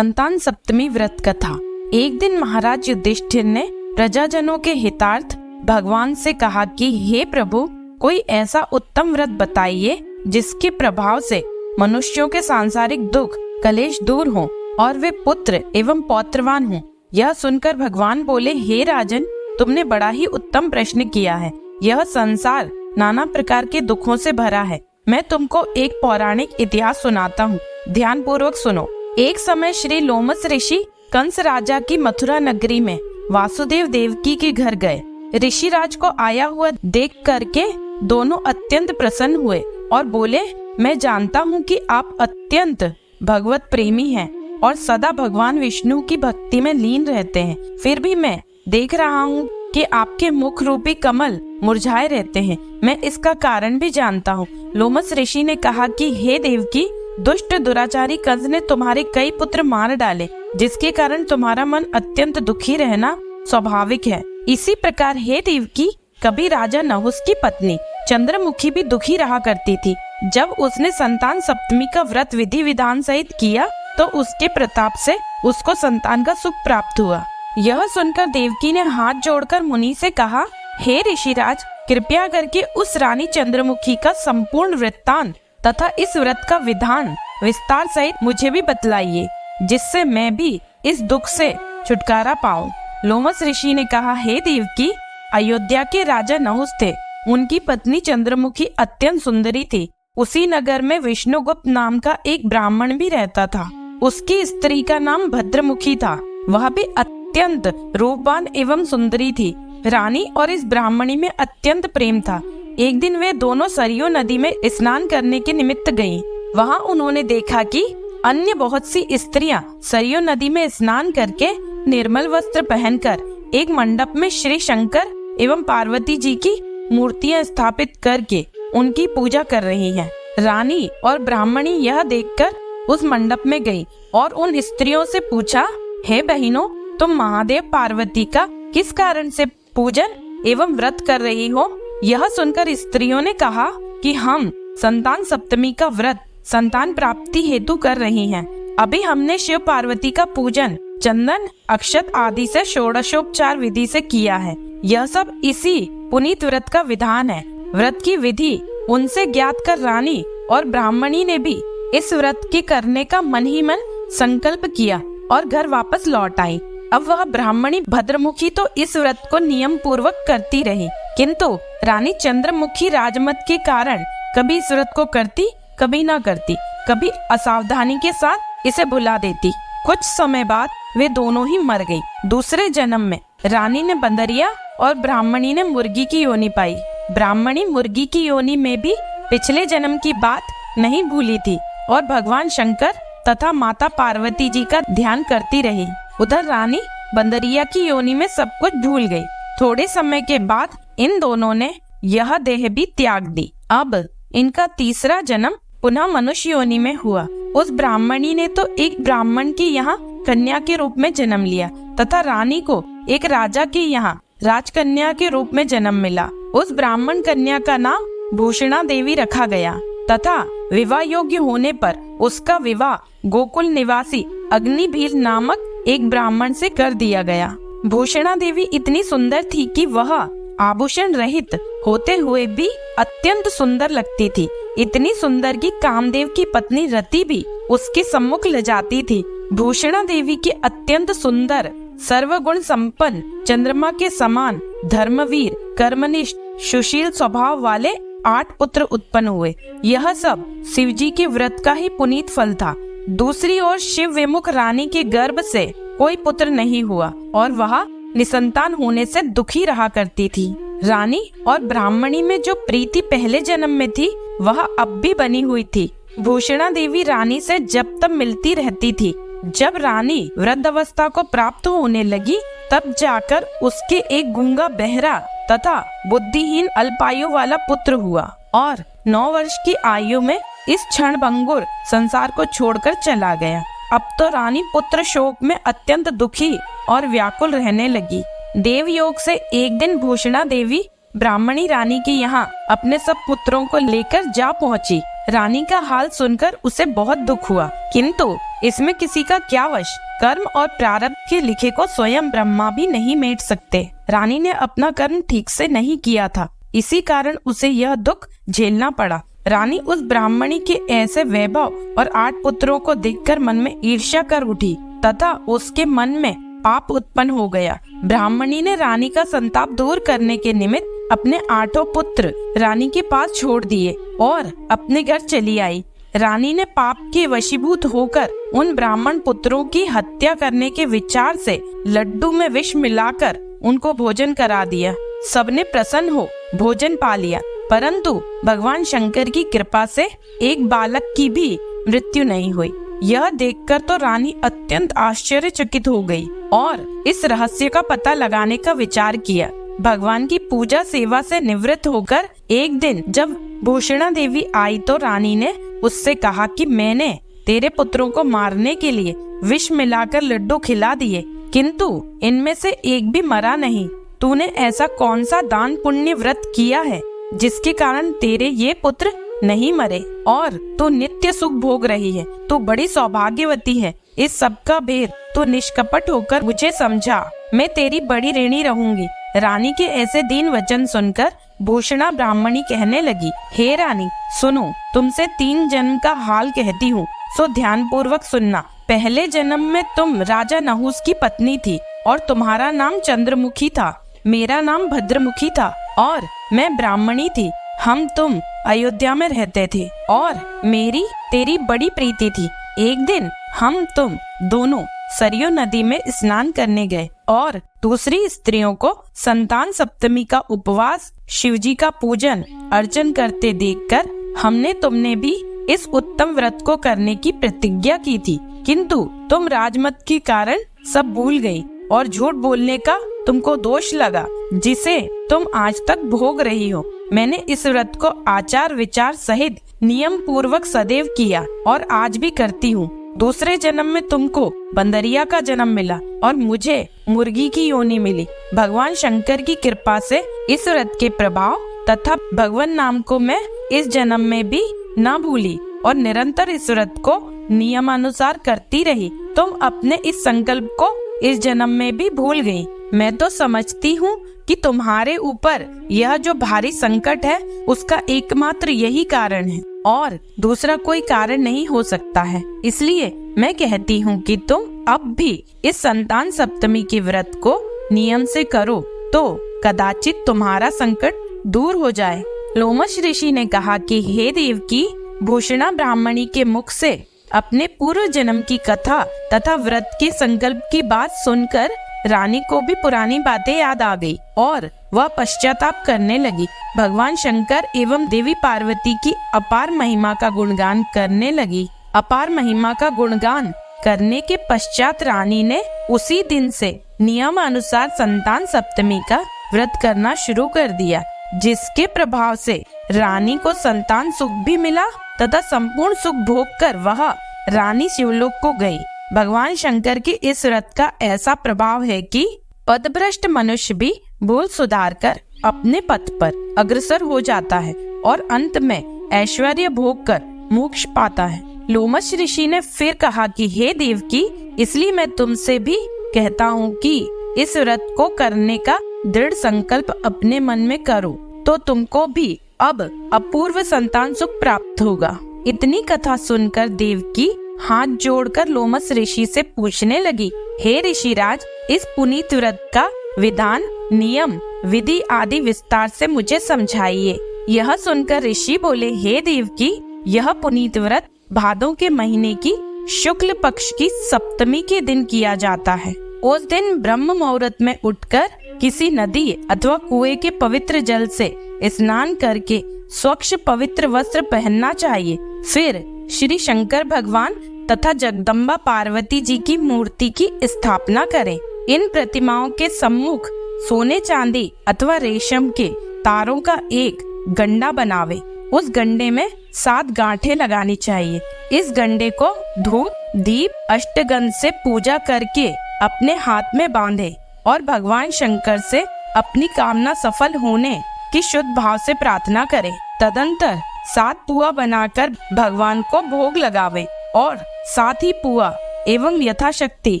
संतान सप्तमी व्रत कथा। एक दिन महाराज युधिष्ठिर ने प्रजाजनों के हितार्थ भगवान से कहा कि हे प्रभु, कोई ऐसा उत्तम व्रत बताइए जिसके प्रभाव से मनुष्यों के सांसारिक दुख कलेश दूर हो और वे पुत्र एवं पौत्रवान हो। यह सुनकर भगवान बोले, हे राजन, तुमने बड़ा ही उत्तम प्रश्न किया है। यह संसार नाना प्रकार के दुखों से भरा है। मैं तुमको एक पौराणिक इतिहास सुनाता हूँ, ध्यान पूर्वक सुनो। एक समय श्री लोमस ऋषि कंस राजा की मथुरा नगरी में वासुदेव देवकी के घर गए। ऋषिराज को आया हुआ देख करके दोनों अत्यंत प्रसन्न हुए और बोले, मैं जानता हूँ कि आप अत्यंत भगवत प्रेमी हैं और सदा भगवान विष्णु की भक्ति में लीन रहते हैं। फिर भी मैं देख रहा हूँ कि आपके मुख रूपी कमल मुरझाए रहते हैं। मैं इसका कारण भी जानता हूँ। लोमस ऋषि ने कहा कि हे देवकी, दुष्ट दुराचारी कंस ने तुम्हारे कई पुत्र मार डाले, जिसके कारण तुम्हारा मन अत्यंत दुखी रहना स्वाभाविक है। इसी प्रकार हे देवकी, कभी राजा नहुस की पत्नी चंद्रमुखी भी दुखी रहा करती थी। जब उसने संतान सप्तमी का व्रत विधि विधान सहित किया तो उसके प्रताप से उसको संतान का सुख प्राप्त हुआ। यह सुनकर देवकी ने हाथ जोड़कर मुनि से कहा, हे ऋषिराज, कृपया करके उस रानी चंद्रमुखी का संपूर्ण वृत्तांत तथा इस व्रत का विधान विस्तार सहित मुझे भी बतलाइए, जिससे मैं भी इस दुख से छुटकारा पाऊं। लोमस ऋषि ने कहा, हे देवकी, अयोध्या के राजा नहुस थे। उनकी पत्नी चंद्रमुखी अत्यंत सुंदरी थी। उसी नगर में विष्णुगुप्त नाम का एक ब्राह्मण भी रहता था। उसकी स्त्री का नाम भद्रमुखी था। वह भी अत्यंत रूपवान एवं सुंदरी थी। रानी और इस ब्राह्मणी में अत्यंत प्रेम था। एक दिन वे दोनों सरयू नदी में स्नान करने के निमित्त गईं। वहां उन्होंने देखा कि अन्य बहुत सी स्त्रियां सरयू नदी में स्नान करके निर्मल वस्त्र पहनकर एक मंडप में श्री शंकर एवं पार्वती जी की मूर्तियां स्थापित करके उनकी पूजा कर रही हैं। रानी और ब्राह्मणी यह देखकर उस मंडप में गई और उन स्त्रियों से पूछा, हे बहनों, तुम महादेव पार्वती का किस कारण से पूजन एवं व्रत कर रही हो? यह सुनकर स्त्रियों ने कहा कि हम संतान सप्तमी का व्रत संतान प्राप्ति हेतु कर रही हैं। अभी हमने शिव पार्वती का पूजन चंदन अक्षत आदि से षोडशोपचार विधि से किया है। यह सब इसी पुनीत व्रत का विधान है। व्रत की विधि उनसे ज्ञात कर रानी और ब्राह्मणी ने भी इस व्रत के करने का मन ही मन संकल्प किया और घर वापस लौट आई। अब वह ब्राह्मणी भद्रमुखी तो इस व्रत को नियम पूर्वक करती रही, किंतु रानी चंद्रमुखी राजमत के कारण कभी इस व्रत को करती, कभी न करती, कभी असावधानी के साथ इसे भुला देती। कुछ समय बाद वे दोनों ही मर गई। दूसरे जन्म में रानी ने बंदरिया और ब्राह्मणी ने मुर्गी की योनि पाई। ब्राह्मणी मुर्गी की योनि में भी पिछले जन्म की बात नहीं भूली थी और भगवान शंकर तथा माता पार्वती जी का ध्यान करती रही। उधर रानी बंदरिया की योनि में सब कुछ भूल गई। थोड़े समय के बाद इन दोनों ने यह देह भी त्याग दी। अब इनका तीसरा जन्म पुनः मनुष्य योनि में हुआ। उस ब्राह्मणी ने तो एक ब्राह्मण की यहाँ कन्या के रूप में जन्म लिया तथा रानी को एक राजा की यहाँ राजकन्या के रूप में जन्म मिला। उस ब्राह्मण कन्या का नाम भूषणा देवी रखा गया तथा विवाह योग्य होने पर उसका विवाह गोकुल निवासी अग्निभीर नामक एक ब्राह्मण से कर दिया गया। भूषणा देवी इतनी सुंदर थी कि वह आभूषण रहित होते हुए भी अत्यंत सुंदर लगती थी। इतनी सुंदर कि कामदेव की पत्नी रति भी उसके सम्मुख लजाती थी। भूषणा देवी के अत्यंत सुंदर सर्वगुण संपन्न चंद्रमा के समान धर्मवीर कर्मनिष्ठ सुशील स्वभाव वाले 8 पुत्र उत्पन्न हुए। यह सब शिवजी के व्रत का ही पुनीत फल था। दूसरी ओर शिव विमुख रानी के गर्भ से कोई पुत्र नहीं हुआ और वह निसंतान होने से दुखी रहा करती थी। रानी और ब्राह्मणी में जो प्रीति पहले जन्म में थी वह अब भी बनी हुई थी। भूषणा देवी रानी से जब तब मिलती रहती थी। जब रानी वृद्धावस्था को प्राप्त होने लगी तब जाकर उसके एक गूंगा बहरा तथा बुद्धिहीन अल्पायु वाला पुत्र हुआ और 9 वर्ष की आयु में इस क्षणभंगुर संसार को छोड़कर चला गया। अब तो रानी पुत्र शोक में अत्यंत दुखी और व्याकुल रहने लगी। देव योग से एक दिन भूषणा देवी ब्राह्मणी रानी के यहाँ अपने सब पुत्रों को लेकर जा पहुँची। रानी का हाल सुनकर उसे बहुत दुख हुआ, किंतु इसमें किसी का क्या वश। कर्म और प्रारब्ध के लिखे को स्वयं ब्रह्मा भी नहीं मेट सकते। रानी ने अपना कर्म ठीक से नहीं किया था, इसी कारण उसे यह दुख झेलना पड़ा। रानी उस ब्राह्मणी के ऐसे वैभव और 8 पुत्रों को देखकर मन में ईर्ष्या कर उठी तथा उसके मन में पाप उत्पन्न हो गया। ब्राह्मणी ने रानी का संताप दूर करने के निमित्त अपने 8 पुत्र रानी के पास छोड़ दिए और अपने घर चली आई। रानी ने पाप के वशीभूत होकर उन ब्राह्मण पुत्रों की हत्या करने के विचार से लड्डू में विष मिलाकर उनको भोजन करा दिया। सबने प्रसन्न हो भोजन पा लिया, परंतु भगवान शंकर की कृपा से एक बालक की भी मृत्यु नहीं हुई। यह देखकर तो रानी अत्यंत आश्चर्यचकित हो गई और इस रहस्य का पता लगाने का विचार किया। भगवान की पूजा सेवा से निवृत्त होकर एक दिन जब भूषणा देवी आई तो रानी ने उससे कहा कि मैंने तेरे पुत्रों को मारने के लिए विष मिलाकर लड्डू खिला दिए, किंतु इनमें से एक भी मरा नहीं। तूने ऐसा कौन सा दान पुण्य व्रत किया है जिसके कारण तेरे ये पुत्र नहीं मरे और तू नित्य सुख भोग रही है? तू बड़ी सौभाग्यवती है। इस सब का भेद तू निष्कपट होकर मुझे समझा, मैं तेरी बड़ी ऋणी रहूंगी। रानी के ऐसे दीन वचन सुनकर भूषणा ब्राह्मणी कहने लगी, हे रानी सुनो, तुमसे 3 जन्म का हाल कहती हूँ, सो ध्यान पूर्वक सुनना। पहले जन्म में तुम राजा नहुस की पत्नी थी और तुम्हारा नाम चंद्रमुखी था, मेरा नाम भद्रमुखी था और मैं ब्राह्मणी थी। हम तुम अयोध्या में रहते थे और मेरी तेरी बड़ी प्रीति थी। एक दिन हम तुम दोनों सरयू नदी में स्नान करने गए और दूसरी स्त्रियों को संतान सप्तमी का उपवास, शिवजी का पूजन अर्चन करते देखकर हमने तुमने भी इस उत्तम व्रत को करने की प्रतिज्ञा की थी, किंतु तुम राजमत के कारण सब भूल गई और झूठ बोलने का तुमको दोष लगा, जिसे तुम आज तक भोग रही हो। मैंने इस व्रत को आचार विचार सहित नियम पूर्वक सदैव किया और आज भी करती हूँ। दूसरे जन्म में तुमको बंदरिया का जन्म मिला और मुझे मुर्गी की योनि मिली। भगवान शंकर की कृपा से इस व्रत के प्रभाव तथा भगवान नाम को मैं इस जन्म में भी न भूली और निरंतर इस व्रत को नियमानुसार करती रही। तुम अपने इस संकल्प को इस जन्म में भी भूल गई। मैं तो समझती हूँ कि तुम्हारे ऊपर यह जो भारी संकट है उसका एकमात्र यही कारण है और दूसरा कोई कारण नहीं हो सकता है। इसलिए मैं कहती हूँ कि तुम अब भी इस संतान सप्तमी के व्रत को नियम से करो तो कदाचित तुम्हारा संकट दूर हो जाए। लोमश ऋषि ने कहा कि हे देवकी, भूषणा ब्राह्मणी के मुख से अपने पूर्व जन्म की कथा तथा व्रत के संकल्प की बात सुनकर रानी को भी पुरानी बातें याद आ गई और वह पश्चाताप करने लगी। भगवान शंकर एवं देवी पार्वती की अपार महिमा का गुणगान करने लगी। अपार महिमा का गुणगान करने के पश्चात रानी ने उसी दिन से नियम अनुसार संतान सप्तमी का व्रत करना शुरू कर दिया, जिसके प्रभाव से रानी को संतान सुख भी मिला तथा संपूर्ण सुख भोग कर वह रानी शिवलोक को गई। भगवान शंकर के इस व्रत का ऐसा प्रभाव है कि पथभ्रष्ट मनुष्य भी भूल सुधार कर अपने पथ पर अग्रसर हो जाता है और अंत में ऐश्वर्य भोग कर मोक्ष पाता है। लोमश ऋषि ने फिर कहा कि हे देवकी, इसलिए मैं तुमसे भी कहता हूँ कि इस व्रत को करने का दृढ़ संकल्प अपने मन में करो तो तुमको भी अब अपूर्व संतान सुख प्राप्त होगा। इतनी कथा सुनकर देवकी हाथ जोड़कर लोमश ऋषि से पूछने लगी, हे ऋषिराज, इस पुनीत व्रत का विधान, नियम, विधि आदि विस्तार से मुझे समझाइए। यह सुनकर ऋषि बोले, हे देवकी, यह पुनीत व्रत भादों के महीने की शुक्ल पक्ष की सप्तमी के दिन किया जाता है। उस दिन ब्रह्म मुहूर्त में उठकर किसी नदी अथवा कुएं के पवित्र जल से स्नान करके स्वच्छ पवित्र वस्त्र पहनना चाहिए। फिर श्री शंकर भगवान तथा जगदम्बा पार्वती जी की मूर्ति की स्थापना करें। इन प्रतिमाओं के सम्मुख सोने चांदी अथवा रेशम के तारों का एक गंडा बनावे। उस गंडे में 7 गांठें लगानी चाहिए। इस गंडे को धूप, दीप, अष्टगंध से पूजा करके अपने हाथ में बांधे और भगवान शंकर से अपनी कामना सफल होने की शुद्ध भाव से प्रार्थना करें। तदंतर 7 पुआ बनाकर भगवान को भोग लगावे और साथ ही पुआ एवं यथाशक्ति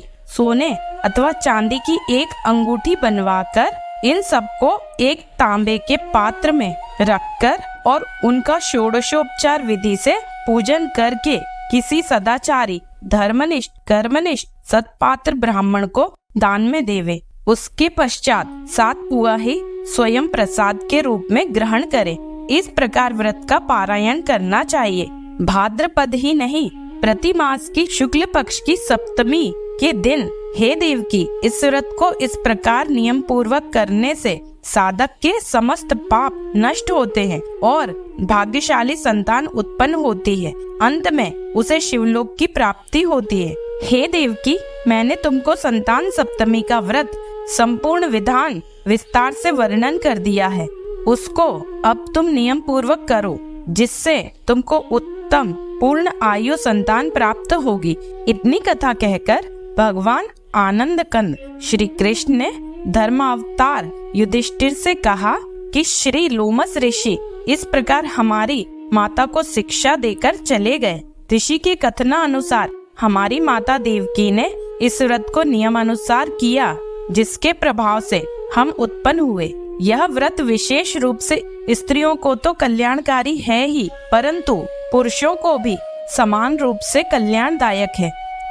सोने अथवा चांदी की एक अंगूठी बनवाकर इन सबको एक तांबे के पात्र में रखकर और उनका षोडशोपचार विधि से पूजन करके किसी सदाचारी, धर्मनिष्ठ, कर्मनिष्ठ सत्पात्र ब्राह्मण को दान में देवे। उसके पश्चात 7 पुआ ही स्वयं प्रसाद के रूप में ग्रहण करे। इस प्रकार व्रत का पारायण करना चाहिए। भाद्रपद ही नहीं, प्रति मास की शुक्ल पक्ष की सप्तमी के दिन हे देव की इस व्रत को इस प्रकार नियम पूर्वक करने से साधक के समस्त पाप नष्ट होते हैं और भाग्यशाली संतान उत्पन्न होती है। अंत में उसे शिवलोक की प्राप्ति होती है। हे देव की, मैंने तुमको संतान सप्तमी का व्रत संपूर्ण विधान विस्तार से वर्णन कर दिया है। उसको अब तुम नियम पूर्वक करो, जिससे तुमको उत्तम पूर्ण आयु संतान प्राप्त होगी। इतनी कथा कहकर भगवान आनंद कंद श्री कृष्ण ने धर्मावतार युधिष्ठिर से कहा कि श्री लोमस ऋषि इस प्रकार हमारी माता को शिक्षा देकर चले गए। ऋषि के कथना अनुसार हमारी माता देवकी ने इस व्रत को नियम अनुसार किया, जिसके प्रभाव से हम उत्पन्न हुए। यह व्रत विशेष रूप से स्त्रियों को तो कल्याणकारी है ही, परंतु पुरुषों को भी समान रूप से कल्याणदायक है।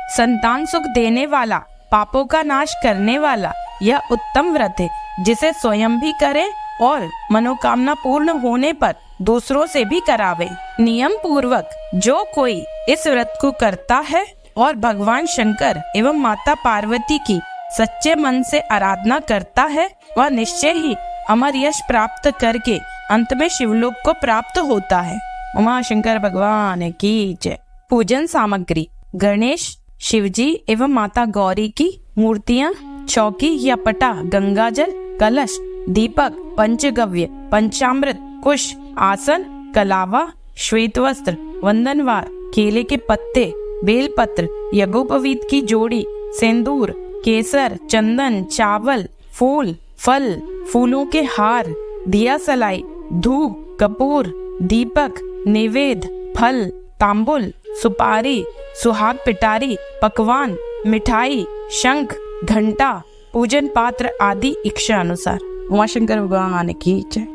संतान सुख देने वाला, पापों का नाश करने वाला यह उत्तम व्रत है, जिसे स्वयं भी करे और मनोकामना पूर्ण होने पर दूसरों से भी करावे। नियम पूर्वक जो कोई इस व्रत को करता है और भगवान शंकर एवं माता पार्वती की सच्चे मन से आराधना करता है, वह निश्चय ही अमर यश प्राप्त करके अंत में शिवलोक को प्राप्त होता है। उमा शंकर भगवान की जय। पूजन सामग्री: गणेश, शिवजी एवं माता गौरी की मूर्तियां, चौकी या पटा, गंगाजल, कलश, दीपक, पंचगव्य, पंचामृत, कुश, आसन, कलावा, श्वेत वस्त्र, वंदनवार, केले के पत्ते, बेलपत्र, यज्ञोपवीत की जोड़ी, सिंदूर, केसर, चंदन, चावल, फूल, फल, फूलों के हार, दिया सलाई, धूप, कपूर, दीपक, नैवेद्य, फल, तांबुल, सुपारी, सुहाग पिटारी, पकवान, मिठाई, शंख, घंटा, पूजन पात्र आदि इच्छा अनुसार। उमा शंकर भगवान की जय।